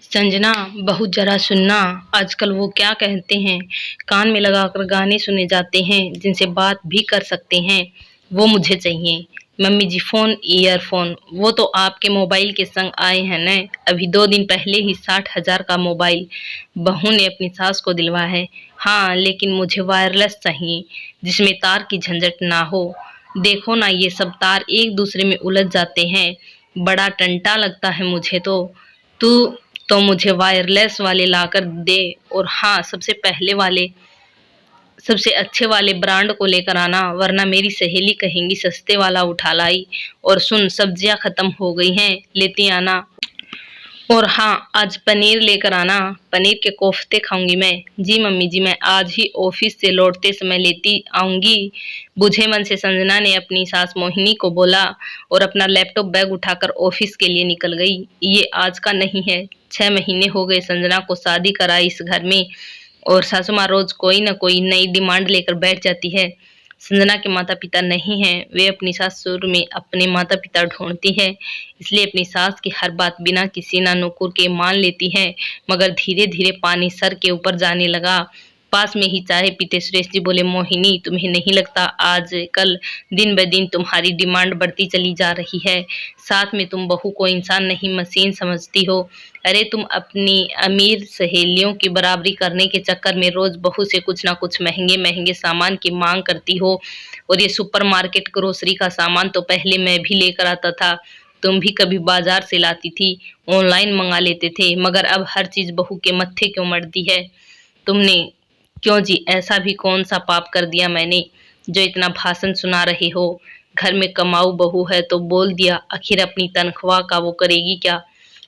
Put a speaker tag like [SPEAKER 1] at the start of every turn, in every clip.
[SPEAKER 1] संजना, बहू जरा सुनना। आजकल वो क्या कहते हैं, कान में लगाकर गाने सुने जाते हैं जिनसे बात भी कर सकते हैं, वो मुझे चाहिए। मम्मी जी फोन ईयरफोन वो तो आपके मोबाइल के संग आए हैं न। अभी 2 दिन पहले ही 60,000 का मोबाइल बहू ने अपनी सास को दिलवा है। हाँ, लेकिन मुझे वायरलेस चाहिए जिसमें तार की झंझट ना हो। देखो ना, ये सब तार एक दूसरे में उलझ जाते हैं, बड़ा टंटा लगता है मुझे तू तो मुझे वायरलेस वाले लाकर दे। और हाँ, सबसे अच्छे वाले ब्रांड को लेकर आना, वरना मेरी सहेली कहेंगी सस्ते वाला उठा लाई। और सुन, सब्जियां खत्म हो गई हैं, लेती आना। और हाँ, आज पनीर लेकर आना, पनीर के कोफ्ते खाऊंगी मैं। जी मम्मी जी, मैं आज ही ऑफिस से लौटते समय लेती आऊंगी। बुझे मन से संजना ने अपनी सास मोहिनी को बोला और अपना लैपटॉप बैग उठाकर ऑफिस के लिए निकल गई। ये आज का नहीं है, 6 महीने हो गए संजना को शादी कराई इस घर में, और सासू माँ रोज कोई ना कोई नई डिमांड लेकर बैठ जाती है। संजना के माता पिता नहीं हैं, वे अपनी सासुर में अपने माता पिता ढूंढती है, इसलिए अपनी सास की हर बात बिना किसी ना नुकुर के मान लेती है। मगर धीरे धीरे पानी सर के ऊपर जाने लगा। पास में ही चाय पीते सुरेश जी बोले, मोहिनी, तुम्हें नहीं लगता आजकल दिन ब दिन तुम्हारी डिमांड बढ़ती चली जा रही है? साथ में तुम बहू को इंसान नहीं मशीन समझती हो। अरे तुम अपनी अमीर सहेलियों की बराबरी करने के चक्कर में रोज बहू से कुछ ना कुछ महंगे महंगे सामान की मांग करती हो। और ये सुपरमार्केट ग्रोसरी का सामान तो पहले मैं भी लेकर आता था, तुम भी कभी बाजार से लाती थी, ऑनलाइन मंगा लेते थे, मगर अब हर चीज बहू के मत्थे क्यों मरती है? तुमने क्यों जी, ऐसा भी कौन सा पाप कर दिया मैंने जो इतना भाषण सुना रहे हो? घर में कमाऊ बहू है तो बोल दिया, आखिर अपनी तनख्वाह का वो करेगी क्या?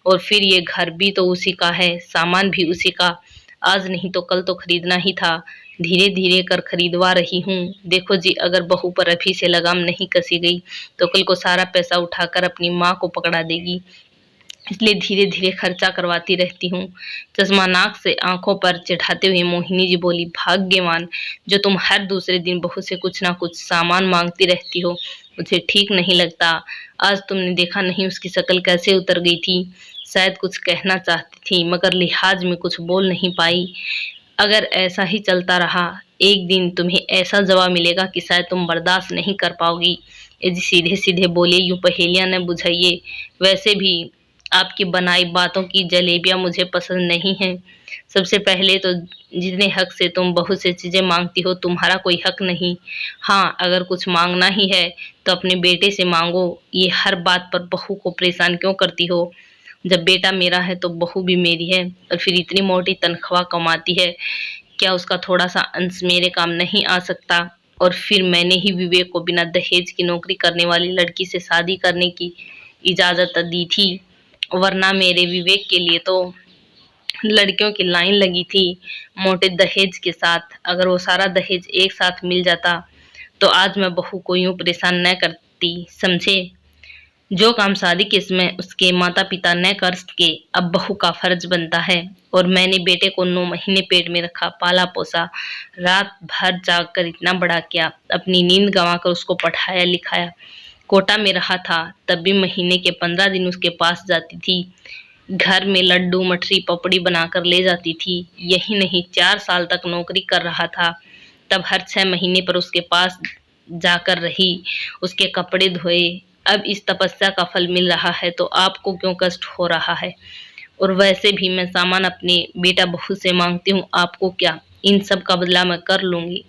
[SPEAKER 1] और फिर ये घर भी तो उसी का है, सामान भी उसी का, आज नहीं तो कल तो खरीदना ही था। धीरे धीरे कर खरीदवा रही हूँ। देखो जी, अगर बहू पर अभी से लगाम नहीं कसी गई तो कल को सारा पैसा उठाकर अपनी माँ को पकड़ा देगी, इसलिए धीरे धीरे खर्चा करवाती रहती हूँ। चश्मा नाक से आंखों पर चढ़ाते हुए मोहिनी जी बोली, भाग्यवान जो तुम हर दूसरे दिन बहू से कुछ ना कुछ सामान मांगती रहती हो, मुझे ठीक नहीं लगता। आज तुमने देखा नहीं उसकी शक्ल कैसे उतर गई थी, शायद कुछ कहना चाहती थी मगर लिहाज में कुछ बोल नहीं पाई। अगर ऐसा ही चलता रहा, एक दिन तुम्हें ऐसा जवाब मिलेगा कि शायद तुम बर्दाश्त नहीं कर पाओगी। ये जी सीधे सीधे बोले, यूं पहेलियां न बुझाइए। वैसे भी आपकी बनाई बातों की जलेबियां मुझे पसंद नहीं है। सबसे पहले तो जितने हक से तुम बहू से चीजें मांगती हो, तुम्हारा कोई हक नहीं। हाँ, अगर कुछ मांगना ही है तो अपने बेटे से मांगो। ये हर बात पर बहू को परेशान क्यों करती हो? जब बेटा मेरा है तो बहू भी मेरी है, और फिर इतनी मोटी तनख्वाह कमाती है, क्या उसका थोड़ा सा अंश मेरे काम नहीं आ सकता? और फिर मैंने ही विवेक को बिना दहेज की नौकरी करने वाली लड़की से शादी करने की इजाजत दी थी, वरना मेरे विवेक के लिए तो लड़कियों की लाइन लगी थी मोटे दहेज के साथ। अगर वो सारा दहेज एक साथ मिल जाता तो आज मैं बहू को यूं परेशान न करती, समझे? जो काम शादी के समय उसके माता पिता न कर सके, अब बहू का फर्ज बनता है। और मैंने बेटे को 9 महीने पेट में रखा, पाला पोसा, रात भर जाग कर इतना बड़ा किया, अपनी नींद गंवाकर उसको पढ़ाया लिखाया। कोटा में रहा था तब भी महीने के 15 दिन उसके पास जाती थी, घर में लड्डू मठरी पपड़ी बनाकर ले जाती थी। यही नहीं, 4 साल तक नौकरी कर रहा था, तब हर 6 महीने पर उसके पास जाकर रही, उसके कपड़े धोए। अब इस तपस्या का फल मिल रहा है तो आपको क्यों कष्ट हो रहा है? और वैसे भी मैं सामान अपने बेटा बहू से मांगती हूँ, आपको क्या? इन सब का बदला मैं कर लूंगी।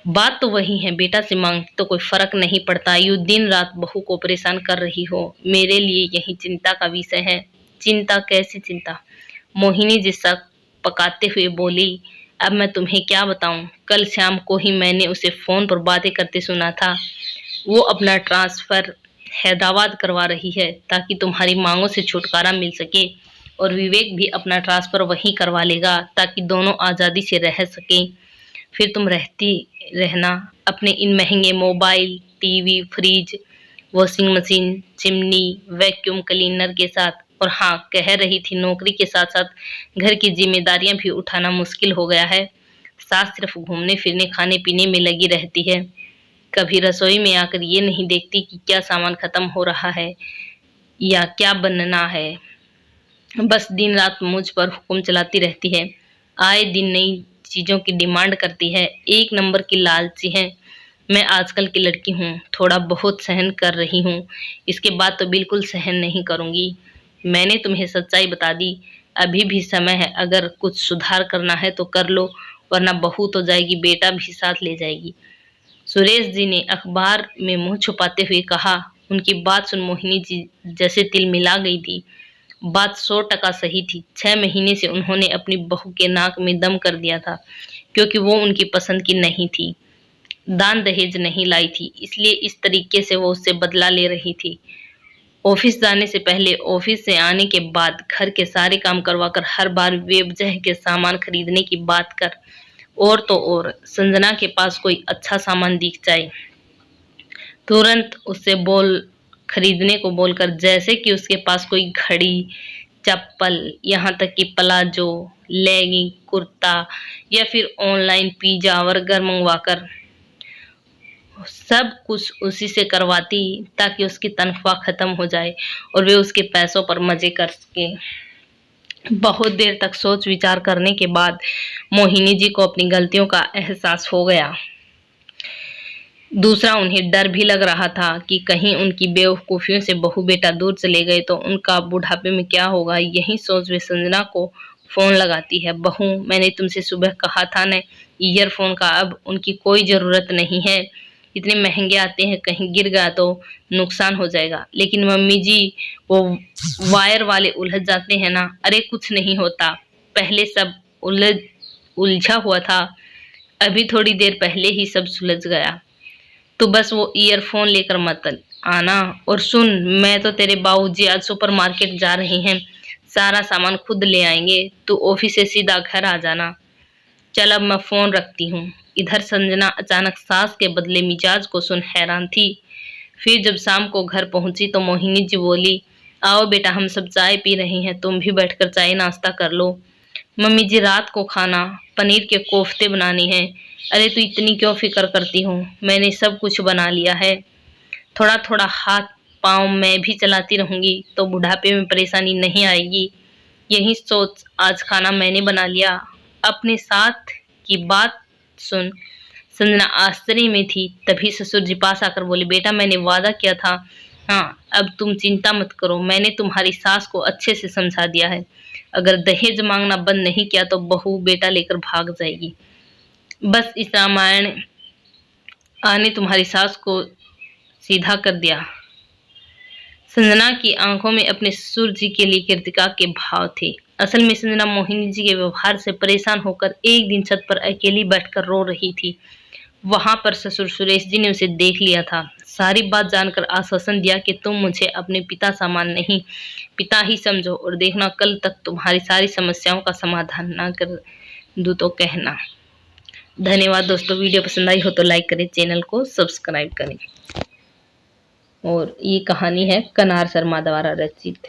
[SPEAKER 1] बात तो वही है, बेटा से मांगती तो कोई फर्क नहीं पड़ता, यूं दिन रात बहू को परेशान कर रही हो। मेरे लिए यही चिंता का विषय है। चिंता? कैसी चिंता? मोहिनी जी शक पकाते हुए बोली, अब मैं तुम्हें क्या बताऊं, कल शाम को ही मैंने उसे फोन पर बातें करते सुना था। वो अपना ट्रांसफर हैदराबाद करवा रही है ताकि तुम्हारी मांगों से छुटकारा मिल सके, और विवेक भी अपना ट्रांसफर वहीं करवा लेगा ताकि दोनों आज़ादी से रह सकें। फिर तुम रहती रहना अपने इन महंगे mobile, TV, fridge, washing machine, chimney, vacuum cleaner के साथ। और हाँ, कह रही थी नौकरी के साथ साथ घर की जिम्मेदारियां भी उठाना मुश्किल हो गया है। सास सिर्फ घूमने फिरने खाने पीने में लगी रहती है, कभी रसोई में आकर ये नहीं देखती कि क्या सामान खत्म हो रहा है या क्या बनना है। बस दिन रात मुझ पर हुक्म चलाती रहती है, आए दिन नई चीजों की डिमांड करती है, एक नंबर की लालची है। मैं आजकल की लड़की हूँ, थोड़ा बहुत सहन कर रही हूँ, इसके बाद तो बिल्कुल सहन नहीं करूँगी। मैंने तुम्हें सच्चाई बता दी, अभी भी समय है, अगर कुछ सुधार करना है तो कर लो, वरना बहू तो जाएगी, बेटा भी साथ ले जाएगी। सुरेश जी ने अखबार में मुंह छुपाते हुए कहा। उनकी बात सुन मोहिनी जी जैसे तिल मिला गई थी। बात 100% सही थी। 6 महीने से उन्होंने अपनी बहू के नाक में दम कर दिया था, क्योंकि वो उनकी पसंद की नहीं थी, दान दहेज नहीं लाई थी, इसलिए इस तरीके से वो उससे बदला ले रही थी। ऑफिस जाने से पहले, ऑफिस से आने के बाद, घर के सारे काम करवाकर, हर बार बेवजह के सामान खरीदने की बात कर, और तो और संजना के पास कोई अच्छा सामान दिख जाए, तुरंत उससे बोल खरीदने को बोलकर, जैसे कि उसके पास कोई घड़ी, चप्पल, यहाँ तक कि प्लाजो, लेगिंग, कुर्ता या फिर ऑनलाइन पिज्जा बर्गर मंगवाकर सब कुछ उसी से करवाती, ताकि उसकी तनख्वाह खत्म हो जाए और वे उसके पैसों पर मजे कर सके। बहुत देर तक सोच विचार करने के बाद मोहिनी जी को अपनी गलतियों का एहसास हो गया। दूसरा, उन्हें डर भी लग रहा था कि कहीं उनकी बेवकूफियों से बहू बेटा दूर चले गए तो उनका बुढ़ापे में क्या होगा। यही सोच वे संजना को फोन लगाती है। बहू, मैंने तुमसे सुबह कहा था न ईयरफोन का, अब उनकी कोई जरूरत नहीं है, इतने महंगे आते हैं, कहीं गिर गया तो नुकसान हो जाएगा। लेकिन मम्मी जी, वो वायर वाले उलझ जाते हैं ना। अरे कुछ नहीं होता, पहले सब उलझा हुआ था, अभी थोड़ी देर पहले ही सब सुलझ गया। तो बस वो ईयरफोन लेकर मत आना। और सुन, मैं तो तेरे बाबूजी आज सुपरमार्केट जा रहे हैं, सारा सामान खुद ले आएंगे, तू ऑफिस से सीधा घर आ जाना। चल अब मैं फोन रखती हूँ। इधर संजना अचानक सास के बदले मिजाज को सुन हैरान थी। फिर जब शाम को घर पहुंची तो मोहिनी जी बोली, आओ बेटा, हम सब चाय पी रहे हैं, तुम भी बैठकर चाय नाश्ता कर लो। मम्मी जी, रात को खाना पनीर के कोफ्ते बनाने हैं। अरे तू इतनी क्यों फिक्र करती हो, मैंने सब कुछ बना लिया है। थोड़ा थोड़ा हाथ पाँव मैं भी चलाती रहूंगी तो बुढ़ापे में परेशानी नहीं आएगी। यही सोच आज खाना मैंने बना लिया। अपने साथ की बात सुन संजना आश्चर्य में थी। तभी ससुर जी पास आकर बोले, बेटा मैंने वादा किया था। हाँ, अब तुम चिंता मत करो, मैंने तुम्हारी सास को अच्छे से समझा दिया है। अगर दहेज मांगना बंद नहीं किया तो बहू बेटा लेकर भाग जाएगी। बस इस रामायण आने तुम्हारी सास को सीधा कर दिया। संजना की आंखों में अपने ससुर जी के लिए कृतिका के भाव थे। असल में संजना मोहिनी जी के व्यवहार से परेशान होकर एक दिन छत पर अकेली बैठकर रो रही थी। वहां पर ससुर सुरेश जी ने उसे देख लिया था। सारी बात जानकर आश्वासन दिया कि तुम मुझे अपने पिता समान नहीं, पिता ही समझो, और देखना कल तक तुम्हारी सारी समस्याओं का समाधान ना कर दूं तो कहना। धन्यवाद दोस्तों, वीडियो पसंद आई हो तो लाइक करें, चैनल को सब्सक्राइब करें। और ये कहानी है कनार शर्मा द्वारा रचित।